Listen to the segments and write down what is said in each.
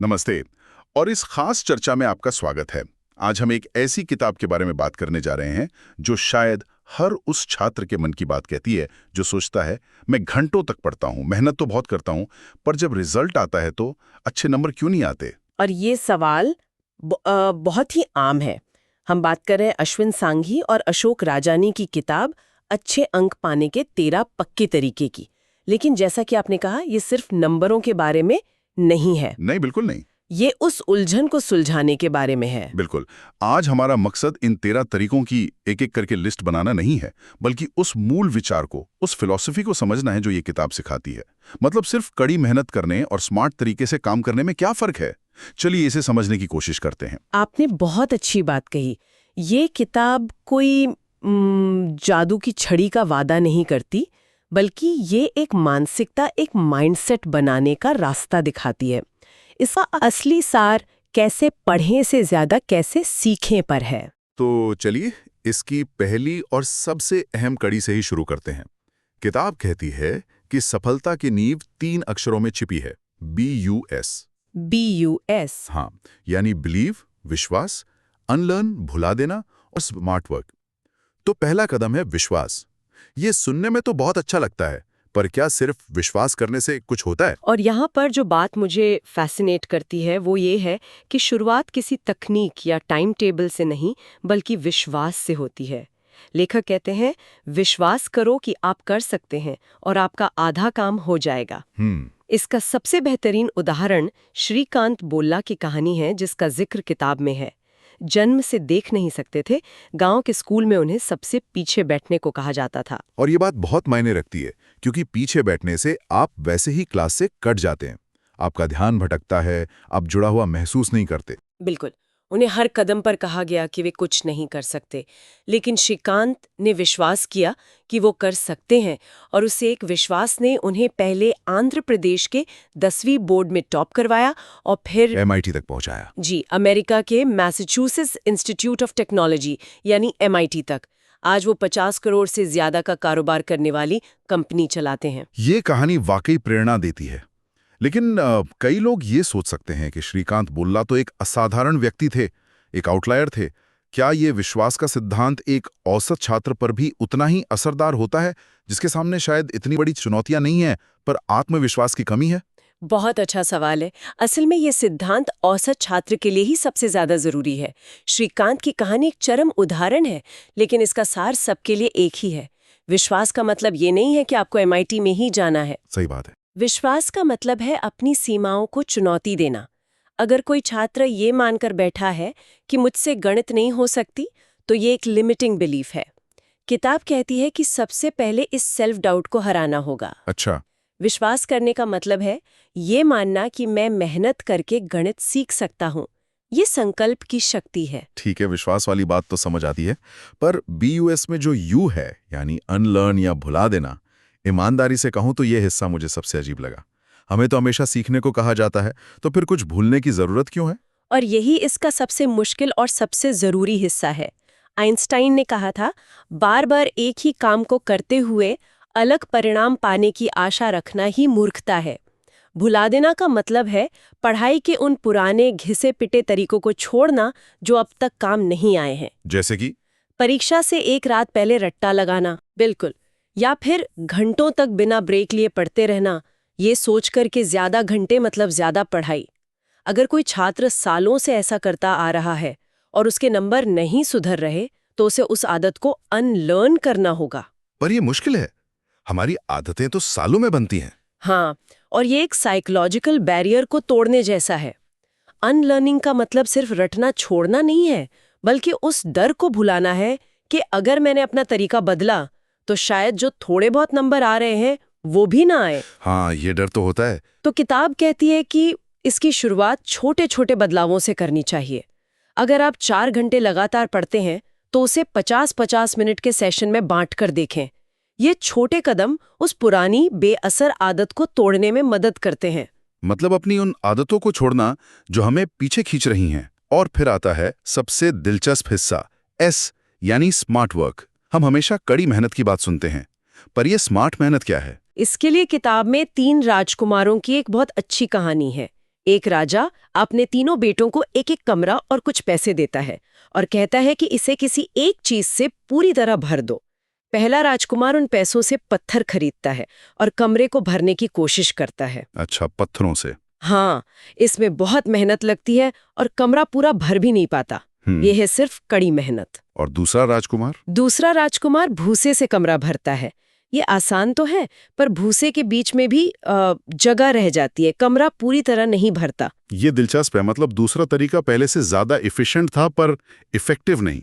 नमस्ते। और इस खास चर्चा में आपका स्वागत है। आज हम एक ऐसी किताब के बारे में बात करने जा रहे हैं जो शायद हर उस छात्र के मन की बात कहती है जो सोचता है मैं घंटों तक पढ़ता हूँ, मेहनत तो बहुत करता हूँ, पर जब रिजल्ट आता है तो अच्छे नंबर क्यों नहीं आते। और ये सवाल बहुत ही आम है। हम बात कर रहे हैं अश्विन सांघी और अशोक राजानी की किताब अच्छे अंक पाने के 13 पक्के तरीके की। लेकिन जैसा कि आपने कहा, ये सिर्फ नंबरों के बारे में नहीं है। नहीं, बिल्कुल नहीं। ये उस उलझन को सुलझाने के बारे में है। बिल्कुल। आज हमारा मकसद इन 13 तरीकों की एक-एक करके लिस्ट बनाना नहीं है, बल्कि उस मूल विचार को, उस फिलॉसफी को समझना है जो ये किताब सिखाती है। मतलब सिर्फ कड़ी मेहनत करने और स्मार्ट तरीके से काम करने में क्या फर्क है। चलिए इसे समझने की कोशिश करते हैं। आपने बहुत अच्छी बात कही। ये किताब कोई जादू की छड़ी का वादा नहीं करती, बल्कि ये एक मानसिकता, एक माइंडसेट बनाने का रास्ता दिखाती है। इसका असली सार कैसे पढ़ें से ज्यादा कैसे सीखें पर है। तो चलिए इसकी पहली और सबसे अहम कड़ी से ही शुरू करते हैं। किताब कहती है कि सफलता की नींव 3 अक्षरों में छिपी है, BUS। BUS। हाँ, यानी बिलीव, विश्वास, अनलर्न, भुला देना और स्मार्ट वर्क। तो पहला कदम है विश्वास। ये सुनने में तो बहुत अच्छा लगता है, पर क्या सिर्फ विश्वास करने से कुछ होता है? और यहाँ पर जो बात मुझे फैसिनेट करती है वो ये है कि शुरुआत किसी तकनीक या टाइम टेबल से नहीं, बल्कि विश्वास से होती है। लेखक कहते हैं, विश्वास करो कि आप कर सकते हैं और आपका आधा काम हो जाएगा। इसका सबसे बेहतरीन उदाहरण श्रीकांत बोल्ला की कहानी है, जिसका जिक्र किताब में है। जन्म से देख नहीं सकते थे, गांव के स्कूल में उन्हें सबसे पीछे बैठने को कहा जाता था। और ये बात बहुत मायने रखती है, क्योंकि पीछे बैठने से आप वैसे ही क्लास से कट जाते हैं। आपका ध्यान भटकता है, आप जुड़ा हुआ महसूस नहीं करते। बिल्कुल। उन्हें हर कदम पर कहा गया कि वे कुछ नहीं कर सकते, लेकिन श्रीकांत ने विश्वास किया कि वो कर सकते हैं, और उसे एक विश्वास ने उन्हें पहले आंध्र प्रदेश के 10वीं बोर्ड में टॉप करवाया और फिर MIT तक पहुंचाया। जी, अमेरिका के मैसाचुसेट्स इंस्टीट्यूट ऑफ टेक्नोलॉजी यानी MIT तक। आज वो 50 करोड़ से ज्यादा का कारोबार करने वाली कंपनी चलाते हैं। ये कहानी वाकई प्रेरणा देती है। लेकिन कई लोग ये सोच सकते हैं कि श्रीकांत बोल्ला तो एक असाधारण व्यक्ति थे, एक आउटलायर थे। क्या ये विश्वास का सिद्धांत एक औसत छात्र पर भी उतना ही असरदार होता है, जिसके सामने शायद इतनी बड़ी चुनौतियां नहीं हैं, पर आत्मविश्वास की कमी है? बहुत अच्छा सवाल है। असल में ये सिद्धांत औसत छात्र के लिए ही सबसे ज्यादा जरूरी है। श्रीकांत की कहानी एक चरम उदाहरण है, लेकिन इसका सार सबके लिए एक ही है। विश्वास का मतलब ये नहीं है कि आपको MIT में ही जाना है। सही बात है। विश्वास का मतलब है अपनी सीमाओं को चुनौती देना। अगर कोई छात्र ये मानकर बैठा है कि मुझसे गणित नहीं हो सकती, तो ये एक लिमिटिंग बिलीफ है। किताब कहती है कि सबसे पहले इस सेल्फ डाउट को हराना होगा। अच्छा। विश्वास करने का मतलब है ये मानना कि मैं मेहनत करके गणित सीख सकता हूँ। ये संकल्प की शक्ति है। ठीक है, विश्वास वाली बात तो समझ आती है, पर BUS में जो U है, यानी अनलर्न या भुला देना, ईमानदारी से कहूं तो ये हिस्सा मुझे सबसे अजीब लगा। हमें तो हमेशा सीखने को कहा जाता है, तो फिर कुछ भूलने की जरूरत क्यों है? और यही इसका सबसे मुश्किल और सबसे जरूरी हिस्सा है। आइंस्टाइन ने कहा था, बार बार एक ही काम को करते हुए अलग परिणाम पाने की आशा रखना ही मूर्खता है। भुला देना का मतलब है पढ़ाई के उन पुराने घिसे पिटे तरीकों को छोड़ना जो अब तक काम नहीं आए हैं। जैसे कि परीक्षा से एक रात पहले रट्टा लगाना, बिल्कुल, या फिर घंटों तक बिना ब्रेक लिए पढ़ते रहना, ये सोच कर के ज्यादा घंटे मतलब ज्यादा पढ़ाई। अगर कोई छात्र सालों से ऐसा करता आ रहा है और उसके नंबर नहीं सुधर रहे, तो उसे उस आदत को अनलर्न करना होगा। पर ये मुश्किल है। हमारी आदतें तो सालों में बनती हैं। हाँ, और ये एक साइकोलॉजिकल बैरियर को तोड़ने जैसा है। अनलर्निंग का मतलब सिर्फ रटना छोड़ना नहीं है, बल्कि उस डर को भुलाना है कि अगर मैंने अपना तरीका बदला तो शायद जो थोड़े बहुत नंबर आ रहे हैं वो भी ना आए। हाँ, ये डर तो होता है। तो किताब कहती है कि इसकी शुरुआत छोटे छोटे बदलावों से करनी चाहिए। अगर आप 4 घंटे लगातार पढ़ते हैं, तो उसे 50-50 मिनट के सेशन में बांट कर देखें। ये छोटे कदम उस पुरानी बेअसर आदत को तोड़ने में मदद करते हैं। मतलब अपनी उन आदतों को छोड़ना जो हमें पीछे खींच रही हैं। और फिर आता है सबसे दिलचस्प हिस्सा, S यानी स्मार्ट वर्क। हम हमेशा कड़ी मेहनत की बात सुनते हैं, पर यह स्मार्ट मेहनत क्या है? इसके लिए किताब में 3 राजकुमारों की एक बहुत अच्छी कहानी है। एक राजा अपने तीनों बेटों को एक एक कमरा और कुछ पैसे देता है और कहता है कि इसे किसी एक चीज से पूरी तरह भर दो। पहला राजकुमार उन पैसों से पत्थर खरीदता है और कमरे को भरने की कोशिश करता है। अच्छा, पत्थरों से। हाँ, इसमें बहुत मेहनत लगती है और कमरा पूरा भर भी नहीं पाता। ये है सिर्फ कड़ी मेहनत। और दूसरा राजकुमार? दूसरा राजकुमार भूसे से कमरा भरता है। ये आसान तो है, पर भूसे के बीच में भी जगह रह जाती है, कमरा पूरी तरह नहीं भरता। ये दिलचस्प है, मतलब दूसरा तरीका पहले से ज्यादा इफिशिएंट था पर इफेक्टिव नहीं।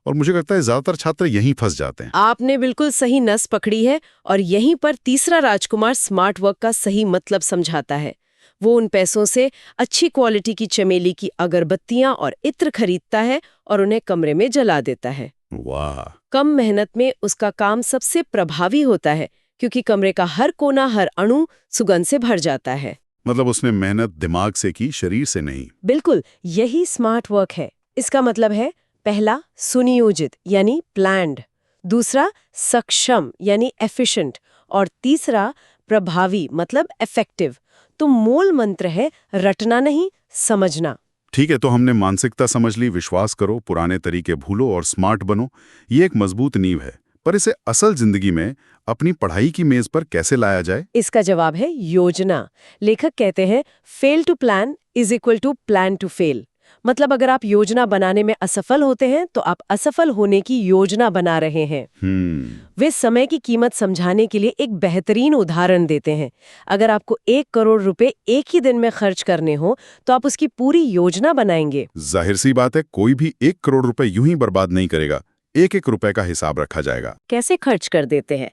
और मुझे लगता है ज्यादातर छात्र यहीं फंस जाते हैं। आपने बिल्कुल सही नस पकड़ी है, और यहीं पर तीसरा राजकुमार स्मार्ट वर्क का सही मतलब समझाता है। वो उन पैसों से अच्छी क्वालिटी की चमेली की अगरबत्तियां और इत्र खरीदता है और उन्हें कमरे में जला देता है। वाह! कम मेहनत में उसका काम सबसे प्रभावी होता है, क्योंकि कमरे का हर कोना, हर अणु सुगंध से भर जाता है। मतलब उसने मेहनत दिमाग से की, शरीर से नहीं। बिल्कुल, यही स्मार्ट वर्क है। इसका मतलब है, पहला सुनियोजित यानी प्लान्ड, दूसरा सक्षम यानी एफिशिएंट, और तीसरा प्रभावी मतलब इफेक्टिव। तो मूल मंत्र है रटना नहीं, समझना। ठीक है, तो हमने मानसिकता समझ ली, विश्वास करो, पुराने तरीके भूलो और स्मार्ट बनो। ये एक मजबूत नींव है, पर इसे असल जिंदगी में अपनी पढ़ाई की मेज पर कैसे लाया जाए? इसका जवाब है योजना। लेखक कहते हैं fail to plan is equal to plan to fail. मतलब अगर आप योजना बनाने में असफल होते हैं तो आप असफल होने की योजना बना रहे हैं। वे समय की कीमत समझाने के लिए एक बेहतरीन उदाहरण देते हैं। अगर आपको 1 करोड़ रुपए एक ही दिन में खर्च करने हो तो आप उसकी पूरी योजना बनाएंगे। जाहिर सी बात है, कोई भी 1 करोड़ रुपए यूं ही बर्बाद नहीं करेगा। एक एक रुपए का हिसाब रखा जाएगा। कैसे खर्च कर देते हैं?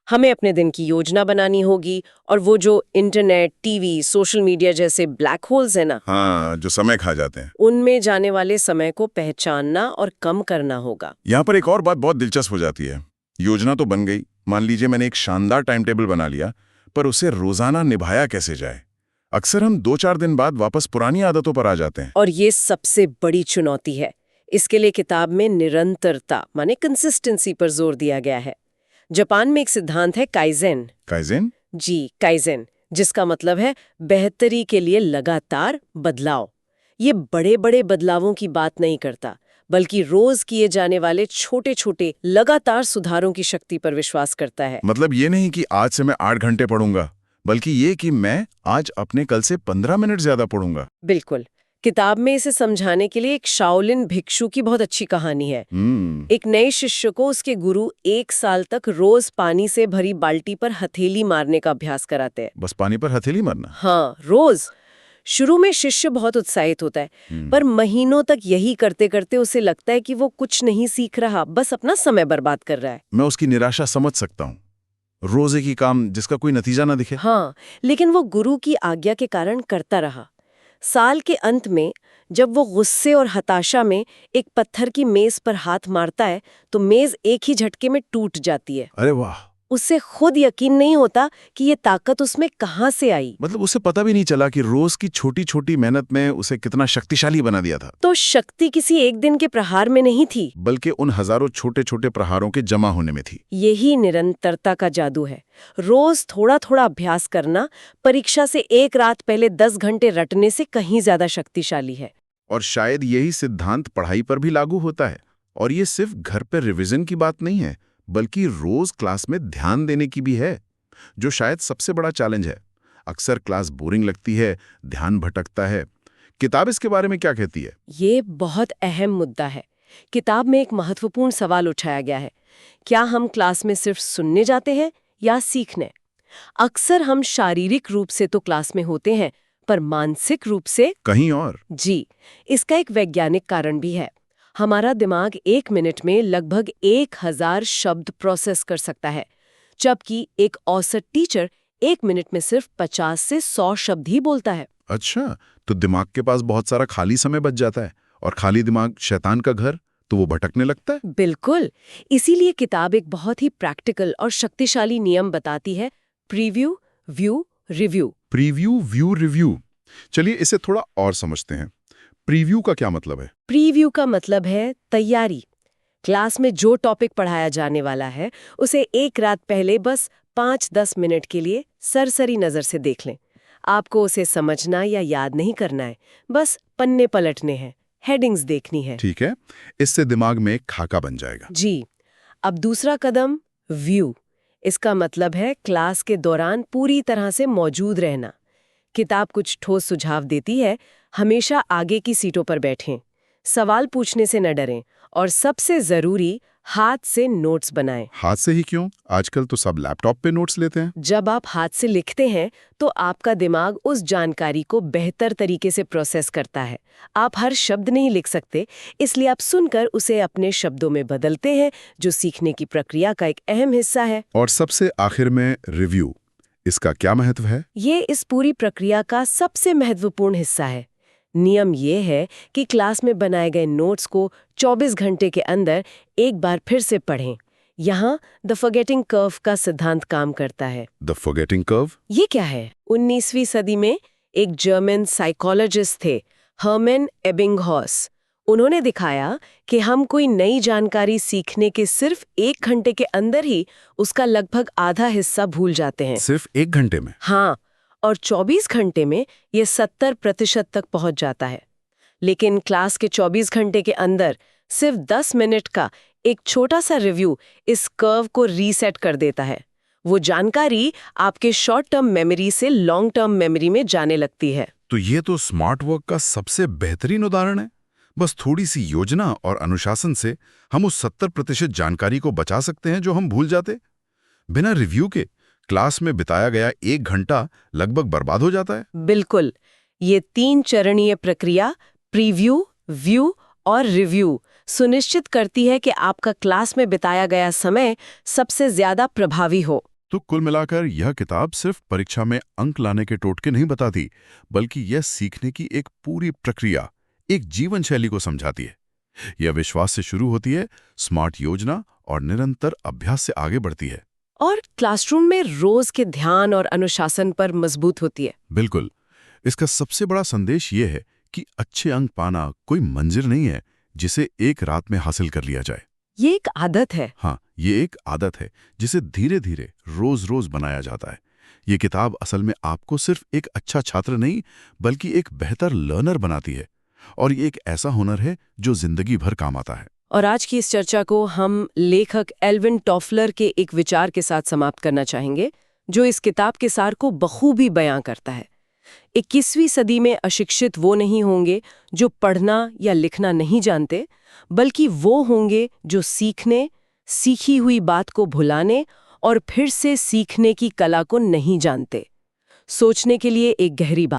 हमें अपने दिन की योजना बनानी होगी, और वो जो इंटरनेट, टीवी, सोशल मीडिया जैसे ब्लैक होल्स है ना, हाँ, जो समय खा जाते हैं, उनमें जाने वाले समय को पहचानना और कम करना होगा। यहाँ पर एक और बात बहुत दिलचस्प हो जाती है। योजना तो बन गई, मान लीजिए मैंने एक शानदार टाइम टेबल बना लिया, पर उसे रोजाना निभाया कैसे जाए? अक्सर हम 2-4 दिन बाद वापस पुरानी आदतों पर आ जाते हैं। और ये सबसे बड़ी चुनौती है। इसके लिए किताब में निरंतरता माने कंसिस्टेंसी पर जोर दिया गया है। जापान में एक सिद्धांत है काइजेन। काइजेन? जी, काइजेन, जिसका मतलब है बेहतरी के लिए लगातार बदलाव। ये बड़े बड़े बदलावों की बात नहीं करता, बल्कि रोज किए जाने वाले छोटे छोटे लगातार सुधारों की शक्ति पर विश्वास करता है। मतलब ये नहीं कि आज से मैं 8 घंटे पढ़ूंगा, बल्कि ये कि मैं आज अपने कल से 15 मिनट ज्यादा पढ़ूंगा। बिल्कुल। किताब में इसे समझाने के लिए एक शाओलिन भिक्षु की बहुत अच्छी कहानी है। एक नए शिष्य को उसके गुरु 1 साल तक रोज पानी से भरी बाल्टी पर हथेली मारने का अभ्यास कराते हैं। बस पानी पर हथेली मारना? हाँ, रोज। शुरू में शिष्य बहुत उत्साहित होता है, पर महीनों तक यही करते करते उसे लगता है कि वो कुछ नहीं सीख रहा, बस अपना समय बर्बाद कर रहा है। मैं उसकी निराशा समझ सकता हूँ। रोज एक ही काम जिसका कोई नतीजा ना दिखे। हाँ, लेकिन वो गुरु की आज्ञा के कारण करता रहा। साल के अंत में जब वो गुस्से और हताशा में एक पत्थर की मेज पर हाथ मारता है तो मेज एक ही झटके में टूट जाती है। अरे वाह! उसे खुद यकीन नहीं होता कि ये ताकत उसमें कहाँ से आई। मतलब उसे पता भी नहीं चला कि रोज की छोटी छोटी मेहनत में उसे कितना शक्तिशाली बना दिया था। तो शक्ति किसी एक दिन के प्रहार में नहीं थी, बल्कि उन हजारों छोटे छोटे प्रहारों के जमा होने में थी। यही निरंतरता का जादू है। रोज थोड़ा थोड़ा अभ्यास करना परीक्षा से एक रात पहले 10 घंटे रटने से कहीं ज्यादा शक्तिशाली है। और शायद यही सिद्धांत पढ़ाई पर भी लागू होता है। और ये सिर्फ घर पर रिवीजन की बात नहीं है, बल्कि रोज क्लास में ध्यान देने की भी है, जो शायद सबसे बड़ा चैलेंज है। अक्सर क्लास बोरिंग लगती है, ध्यान भटकता है। किताब इसके बारे में क्या कहती है? ये बहुत अहम मुद्दा है। किताब में एक महत्वपूर्ण सवाल उठाया गया है, क्या हम क्लास में सिर्फ सुनने जाते हैं या सीखने? अक्सर हम शारीरिक रूप से तो क्लास में होते हैं, पर मानसिक रूप से कहीं और। जी, इसका एक वैज्ञानिक कारण भी है। हमारा दिमाग 1 मिनट में लगभग 1000 शब्द प्रोसेस कर सकता है, जबकि एक औसत टीचर 1 मिनट में सिर्फ 50 से 100 शब्द ही बोलता है। अच्छा, तो दिमाग के पास बहुत सारा खाली समय बच जाता है, और खाली दिमाग शैतान का घर, तो वो भटकने लगता है। बिल्कुल। इसीलिए किताब एक बहुत ही प्रैक्टिकल और शक्तिशाली नियम बताती है, preview, view, review. Preview, view, review. चलिए इसे थोड़ा और समझते हैं। प्रीव्यू का क्या मतलब है? प्रीव्यू का मतलब है तैयारी। क्लास में जो टॉपिक पढ़ाया जाने वाला है उसे एक रात पहले बस 5-10 मिनट के लिए सरसरी नजर से देख लें। आपको उसे समझना या याद नहीं करना है, बस पन्ने पलटने हैं, हेडिंग्स देखनी है। ठीक है, इससे दिमाग में एक खाका बन जाएगा। जी। अब दूसरा कदम, व्यू। इसका मतलब है क्लास के दौरान पूरी तरह से मौजूद रहना। किताब कुछ ठोस सुझाव देती है, हमेशा आगे की सीटों पर बैठें, सवाल पूछने से न डरें और सबसे जरूरी, हाथ से नोट्स बनाएं। हाथ से ही क्यों? आजकल तो सब लैपटॉप पे नोट्स लेते हैं। जब आप हाथ से लिखते हैं तो आपका दिमाग उस जानकारी को बेहतर तरीके से प्रोसेस करता है। आप हर शब्द नहीं लिख सकते, इसलिए आप सुनकर उसे अपने शब्दों में बदलते हैं, जो सीखने की प्रक्रिया का एक अहम हिस्सा है। और सबसे आखिर में रिव्यू, इसका क्या महत्व है? ये इस पूरी प्रक्रिया का सबसे महत्वपूर्ण हिस्सा है। नियम ये है कि क्लास में बनाए गए नोट्स को 24 घंटे के अंदर एक बार फिर से पढ़ें। यहाँ द फॉरगेटिंग कर्व का सिद्धांत काम करता है। The forgetting curve? ये क्या है? 19वीं सदी में एक जर्मन साइकोलॉजिस्ट थे, हर्मन एबिंगहॉस। उन्होंने दिखाया कि हम कोई नई जानकारी सीखने के सिर्फ 1 घंटे के अंदर ही उसका लगभग आधा हिस्सा भूल जाते हैं। सिर्फ 1 घंटे में? हाँ, और 24 घंटे में ये 70% तक पहुंच जाता है। लेकिन क्लास के 24 घंटे के अंदर सिर्फ 10 मिनट का एक छोटा सा रिव्यू इस कर्व को रीसेट कर देता है। वो जानकारी आपके शॉर्ट टर्म मेमोरी से लॉन्ग टर्म मेमोरी में जाने लगती है। तो ये तो स्मार्ट वर्क का सबसे बेहतरीन उदाहरण है। बस थोड़ी सी योजना और अनुशासन से हम उस 70% जानकारी को बचा सकते हैं जो हम भूल जाते। बिना रिव्यू के क्लास में बिताया गया 1 घंटा लगभग बर्बाद हो जाता है। बिल्कुल। ये 3 चरणीय प्रक्रिया, प्रीव्यू, व्यू और रिव्यू, सुनिश्चित करती है कि आपका क्लास में बिताया गया समय सबसे ज्यादा प्रभावी हो। तो कुल मिलाकर यह किताब सिर्फ परीक्षा में अंक लाने के टोटके नहीं बताती, बल्कि यह सीखने की एक पूरी प्रक्रिया, एक जीवन शैली को समझाती है। यह विश्वास से शुरू होती है, स्मार्ट योजना और निरंतर अभ्यास से आगे बढ़ती है। और क्लासरूम में रोज के ध्यान और अनुशासन पर मजबूत होती है। बिल्कुल। इसका सबसे बड़ा संदेश ये है कि अच्छे अंक पाना कोई मंजिल नहीं है जिसे एक रात में हासिल कर लिया जाए। ये एक आदत है। हाँ, ये एक आदत है जिसे धीरे धीरे रोज रोज बनाया जाता है। ये किताब असल में आपको सिर्फ एक अच्छा छात्र नहीं, बल्कि एक बेहतर लर्नर बनाती है। और ये एक ऐसा हुनर है जो जिंदगी भर काम आता है। और आज की इस चर्चा को हम लेखक एल्विन टॉफलर के एक विचार के साथ समाप्त करना चाहेंगे, जो इस किताब के सार को बखूबी बयां करता है। 21वीं सदी में अशिक्षित वो नहीं होंगे जो पढ़ना या लिखना नहीं जानते, बल्कि वो होंगे जो सीखने, सीखी हुई बात को भुलाने और फिर से सीखने की कला को नहीं जानते। सोचने के लिए एक गहरी बात।